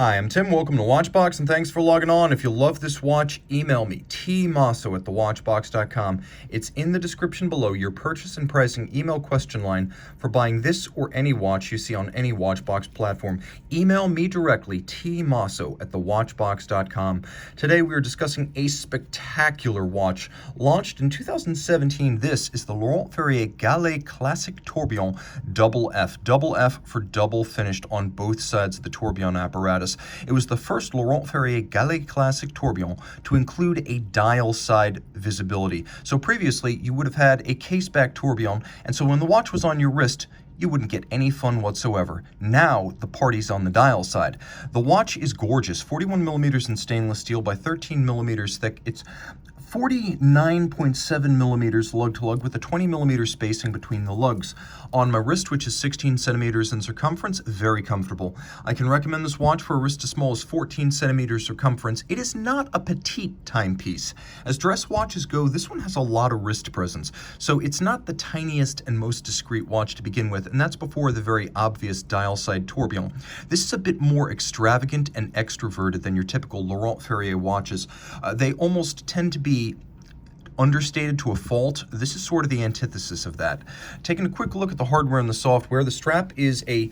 Hi, I'm Tim. Welcome to Watchbox, and thanks for logging on. If you love this watch, email me, tmosso@thewatchbox.com. It's in the description below, your purchase and pricing email question line for buying this or any watch you see on any Watchbox platform. Email me directly, tmosso@thewatchbox.com. Today we are discussing a spectacular watch. Launched in 2017, this is the Laurent Ferrier Galet Classic Tourbillon F. Double F for double finished on both sides of the tourbillon apparatus. It was the first Laurent Ferrier Galet Classic Tourbillon to include a dial side visibility. So previously, you would have had a case-back tourbillon, and so when the watch was on your wrist, you wouldn't get any fun whatsoever. Now, the party's on the dial side. The watch is gorgeous, 41 millimeters in stainless steel by 13 millimeters thick. It's 49.7 millimeters lug-to-lug with a 20 millimeter spacing between the lugs. On my wrist, which is 16 centimeters in circumference, very comfortable. I can recommend this watch for a wrist as small as 14 centimeters circumference. It is not a petite timepiece. As dress watches go, this one has a lot of wrist presence. So it's not the tiniest and most discreet watch to begin with, and that's before the very obvious dial side tourbillon. This is a bit more extravagant and extroverted than your typical Laurent Ferrier watches. They almost tend to be understated to a fault. This is sort of the antithesis of that. Taking a quick look at the hardware and the software, the strap is a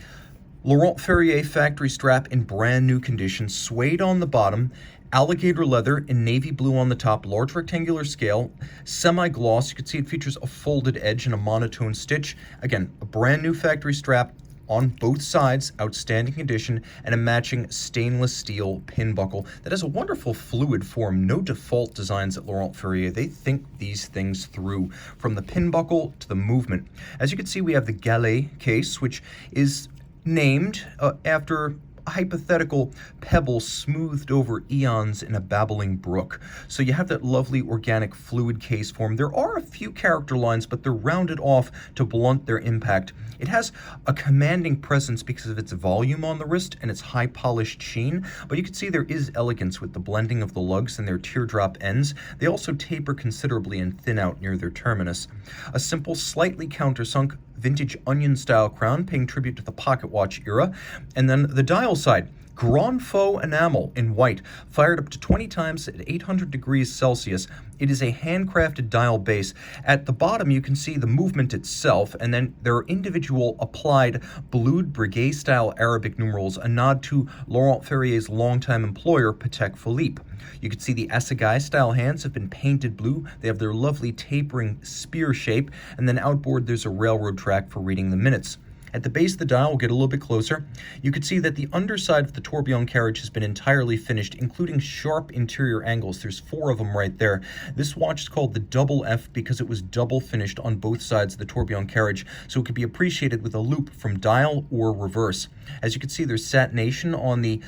Laurent Ferrier factory strap in brand new condition, suede on the bottom, alligator leather in navy blue on the top, large rectangular scale, semi-gloss. You can see it features a folded edge and a monotone stitch. Again, a brand new factory strap on both sides, outstanding condition, and a matching stainless steel pin buckle that has a wonderful fluid form. No default designs at Laurent Ferrier. They think these things through, from the pin buckle to the movement. As you can see, we have the Galet case, which is named after a hypothetical pebble smoothed over eons in a babbling brook. So you have that lovely organic fluid case form. There are a few character lines, but they're rounded off to blunt their impact. It has a commanding presence because of its volume on the wrist and its high polished sheen, but you can see there is elegance with the blending of the lugs and their teardrop ends. They also taper considerably and thin out near their terminus. A simple, slightly countersunk vintage onion style crown paying tribute to the pocket watch era, and then the dial side, Grand Faux enamel in white, fired up to 20 times at 800 degrees Celsius. It is a handcrafted dial base. At the bottom, you can see the movement itself, and then there are individual applied blued Breguet-style Arabic numerals, a nod to Laurent Ferrier's longtime employer, Patek Philippe. You can see the assegai-style hands have been painted blue. They have their lovely tapering spear shape, and then outboard there's a railroad track for reading the minutes. At the base of the dial, we'll get a little bit closer. You can see that the underside of the tourbillon carriage has been entirely finished, including sharp interior angles. There's 4 of them right there. This watch is called the Double F because it was double finished on both sides of the tourbillon carriage, so it could be appreciated with a loop from dial or reverse. As you can see, there's satination on the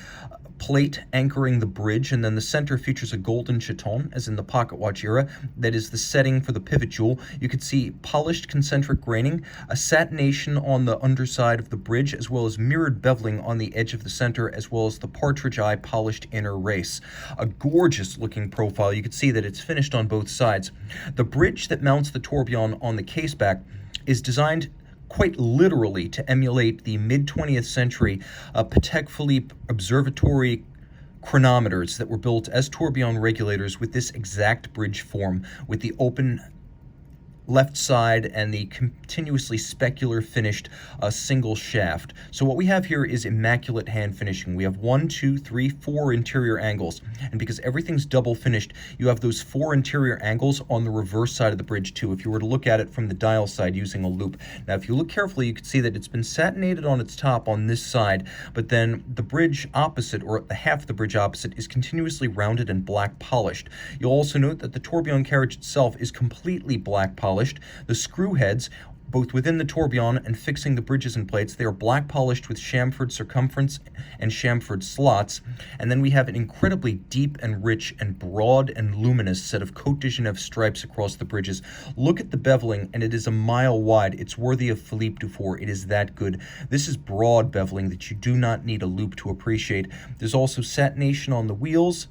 plate anchoring the bridge, and then the center features a golden chaton, as in the pocket watch era. That is the setting for the pivot jewel. You can see polished concentric graining, a satination on the underside of the bridge, as well as mirrored beveling on the edge of the center, as well as the partridge eye polished inner race. A gorgeous looking profile. You can see that it's finished on both sides. The bridge that mounts the tourbillon on the caseback is designed quite literally to emulate the mid-20th century Patek Philippe observatory chronometers that were built as tourbillon regulators with this exact bridge form, with the open left side and the continuously specular finished single shaft. So what we have here is immaculate hand finishing. We have 1, 2, 3, 4 interior angles, and because everything's double finished, you have those 4 interior angles on the reverse side of the bridge too, if you were to look at it from the dial side using a loop. Now if you look carefully, you can see that it's been satinated on its top on this side, but then the bridge opposite, or the half of the bridge opposite, is continuously rounded and black polished. You'll also note that the tourbillon carriage itself is completely black polished. The screw heads, both within the tourbillon and fixing the bridges and plates, they are black polished with chamfered circumference and chamfered slots. And then we have an incredibly deep and rich and broad and luminous set of Côte de Genève stripes across the bridges. Look at the beveling, and it is a mile wide. It's worthy of Philippe Dufour. It is that good. This is broad beveling that you do not need a loop to appreciate. There's also satination on the wheels.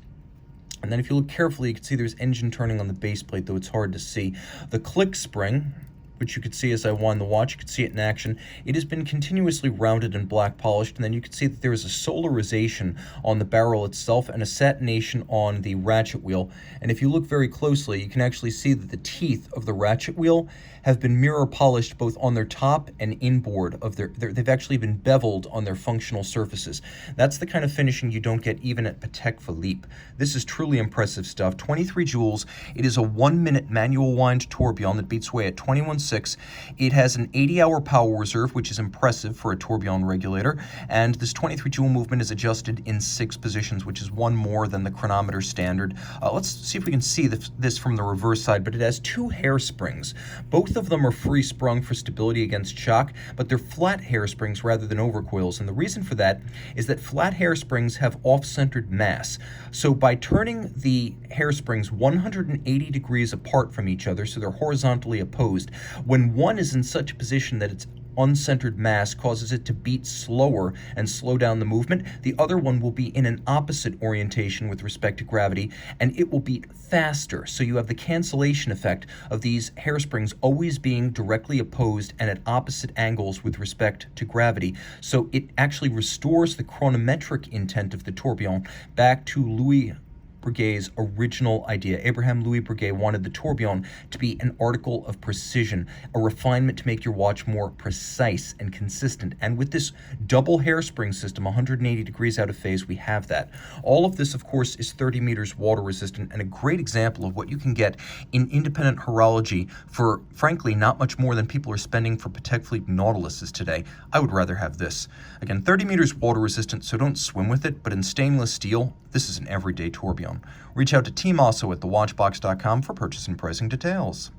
And then if you look carefully, you can see there's engine turning on the base plate, though it's hard to see. The click spring which you could see as I wind the watch. You could see it in action. It has been continuously rounded and black polished, and then you can see that there is a solarization on the barrel itself and a satination on the ratchet wheel. And if you look very closely, you can actually see that the teeth of the ratchet wheel have been mirror polished both on their top and inboard of they've actually been beveled on their functional surfaces. That's the kind of finishing you don't get even at Patek Philippe. This is truly impressive stuff. 23 joules. It is a 1-minute manual wind tourbillon that beats away at 21.6. It has an 80-hour power reserve, which is impressive for a tourbillon regulator, and this 23 joule movement is adjusted in 6 positions, which is one more than the chronometer standard. Let's see if we can see this from the reverse side, but it has 2 hairsprings. Both of them are free sprung for stability against shock, but they're flat hairsprings rather than overcoils, and the reason for that is that flat hairsprings have off-centered mass. So by turning the hairsprings 180 degrees apart from each other, so they're horizontally opposed, when one is in such a position that its uncentered mass causes it to beat slower and slow down the movement, the other one will be in an opposite orientation with respect to gravity, and it will beat faster. So you have the cancellation effect of these hairsprings always being directly opposed and at opposite angles with respect to gravity. So it actually restores the chronometric intent of the tourbillon back to Louis Breguet's original idea. Abraham Louis Breguet wanted the tourbillon to be an article of precision, a refinement to make your watch more precise and consistent. And with this double hairspring system, 180 degrees out of phase, we have that. All of this, of course, is 30 meters water resistant and a great example of what you can get in independent horology for, frankly, not much more than people are spending for Patek Philippe Nautiluses today. I would rather have this. Again, 30 meters water resistant, so don't swim with it, but in stainless steel, this is an everyday tourbillon. Reach out to Team Mosso at thewatchbox.com for purchase and pricing details.